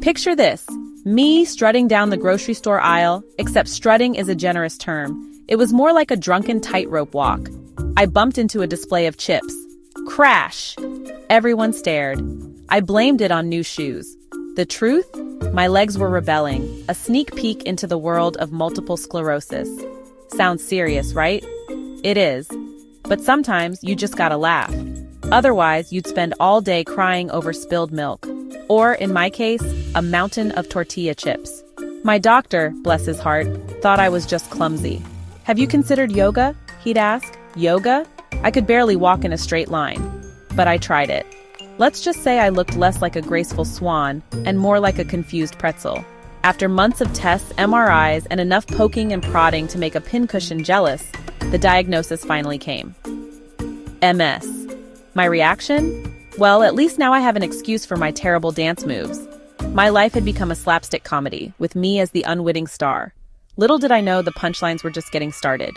Picture this, me strutting down the grocery store aisle, except strutting is a generous term. It was more like a drunken tightrope walk. I bumped into a display of chips. Crash! Everyone stared. I blamed it on new shoes. The truth? My legs were rebelling, a sneak peek into the world of multiple sclerosis. Sounds serious, right? It is. But sometimes you just gotta laugh. Otherwise, you'd spend all day crying over spilled milk. Or, in my case, a mountain of tortilla chips. My doctor, bless his heart, thought I was just clumsy. "Have you considered yoga?" he'd ask. Yoga? I could barely walk in a straight line. But I tried it. Let's just say I looked less like a graceful swan and more like a confused pretzel. After months of tests, MRIs, and enough poking and prodding to make a pincushion jealous, the diagnosis finally came. MS. My reaction? Well, at least now I have an excuse for my terrible dance moves. My life had become a slapstick comedy, with me as the unwitting star. Little did I know the punchlines were just getting started.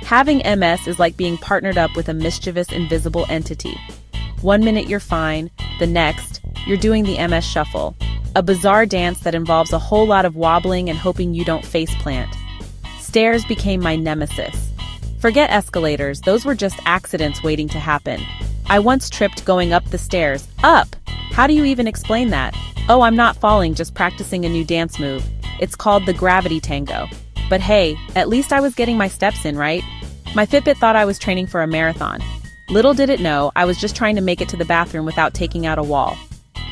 Having MS is like being partnered up with a mischievous, invisible entity. One minute you're fine, the next, you're doing the MS shuffle, a bizarre dance that involves a whole lot of wobbling and hoping you don't faceplant. Stairs became my nemesis. Forget escalators, those were just accidents waiting to happen. I once tripped going up the stairs. Up! How do you even explain that? Oh, I'm not falling, just practicing a new dance move. It's called the gravity tango. But hey, at least I was getting my steps in, right? My Fitbit thought I was training for a marathon. Little did it know, I was just trying to make it to the bathroom without taking out a wall.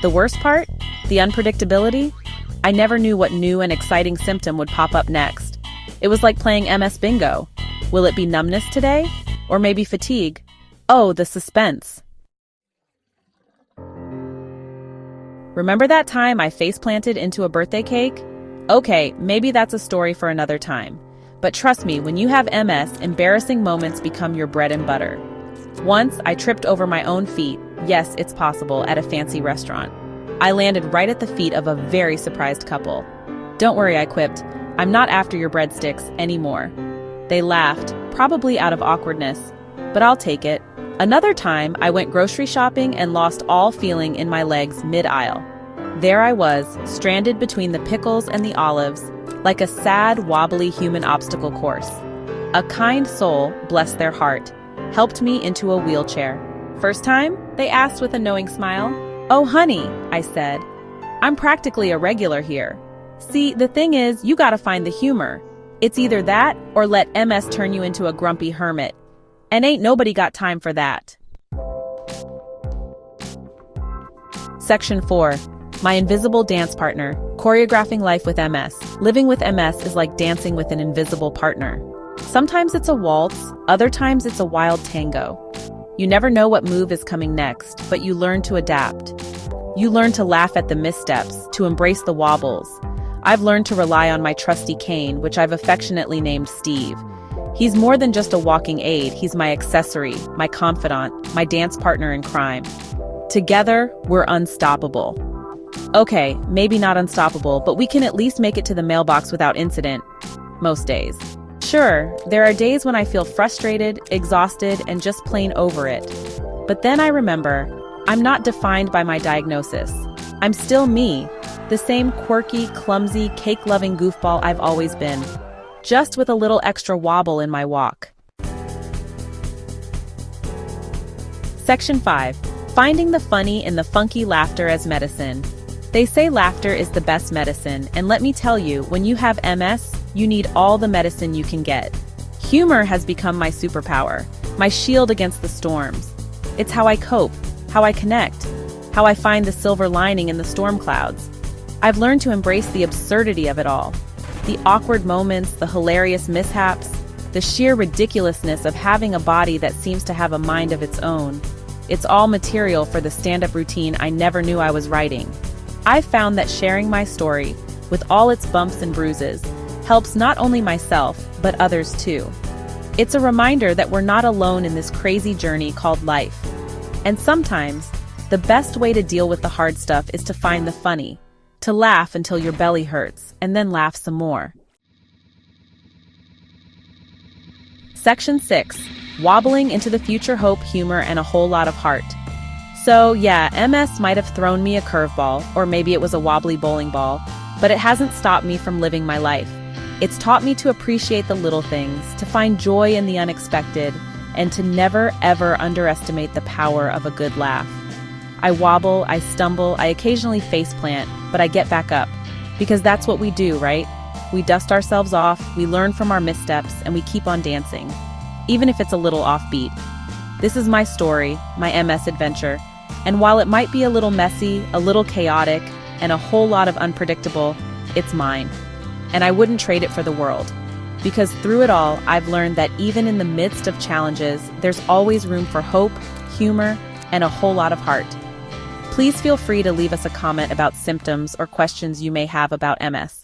The worst part? The unpredictability? I never knew what new and exciting symptom would pop up next. It was like playing MS bingo. Will it be numbness today? Or maybe fatigue? Oh, the suspense. Remember that time I face-planted into a birthday cake? Okay, maybe that's a story for another time. But trust me, when you have MS, embarrassing moments become your bread and butter. Once, I tripped over my own feet. Yes, it's possible, at a fancy restaurant. I landed right at the feet of a very surprised couple. Don't worry, I quipped. I'm not after your breadsticks anymore. They laughed, probably out of awkwardness, but I'll take it. Another time, I went grocery shopping and lost all feeling in my legs mid-aisle. There I was, stranded between the pickles and the olives, like a sad, wobbly human obstacle course. A kind soul, bless their heart, helped me into a wheelchair. "First time?" they asked with a knowing smile. "Oh, honey," I said. "I'm practically a regular here. See, the thing is, you gotta find the humor. It's either that or let MS turn you into a grumpy hermit. And ain't nobody got time for that." Section 4. My invisible dance partner. Choreographing life with MS. Living with MS is like dancing with an invisible partner. Sometimes it's a waltz, other times it's a wild tango. You never know what move is coming next, but you learn to adapt. You learn to laugh at the missteps, to embrace the wobbles. I've learned to rely on my trusty cane, which I've affectionately named Steve. He's more than just a walking aid, he's my accessory, my confidant, my dance partner in crime. Together, we're unstoppable. Okay, maybe not unstoppable, but we can at least make it to the mailbox without incident. Most days. Sure, there are days when I feel frustrated, exhausted, and just plain over it. But then I remember, I'm not defined by my diagnosis. I'm still me, the same quirky, clumsy, cake-loving goofball I've always been, just with a little extra wobble in my walk. Section 5. Finding the funny in the funky laughter as medicine. They say laughter is the best medicine, and let me tell you, when you have MS, you need all the medicine you can get. Humor has become my superpower, my shield against the storms. It's how I cope, how I connect, how I find the silver lining in the storm clouds. I've learned to embrace the absurdity of it all. The awkward moments, the hilarious mishaps, the sheer ridiculousness of having a body that seems to have a mind of its own. It's all material for the stand-up routine I never knew I was writing. I've found that sharing my story, with all its bumps and bruises, helps not only myself, but others too. It's a reminder that we're not alone in this crazy journey called life. And sometimes, the best way to deal with the hard stuff is to find the funny, to laugh until your belly hurts, and then laugh some more. Section 6. Wobbling into the future, hope, humor, and a whole lot of heart. So yeah, MS might have thrown me a curveball, or maybe it was a wobbly bowling ball, but it hasn't stopped me from living my life. It's taught me to appreciate the little things, to find joy in the unexpected, and to never ever underestimate the power of a good laugh. I wobble, I stumble, I occasionally faceplant, but I get back up. Because that's what we do, right? We dust ourselves off, we learn from our missteps, and we keep on dancing. Even if it's a little offbeat. This is my story, my MS adventure. And while it might be a little messy, a little chaotic, and a whole lot of unpredictable, it's mine. And I wouldn't trade it for the world. Because through it all, I've learned that even in the midst of challenges, there's always room for hope, humor, and a whole lot of heart. Please feel free to leave us a comment about symptoms or questions you may have about MS.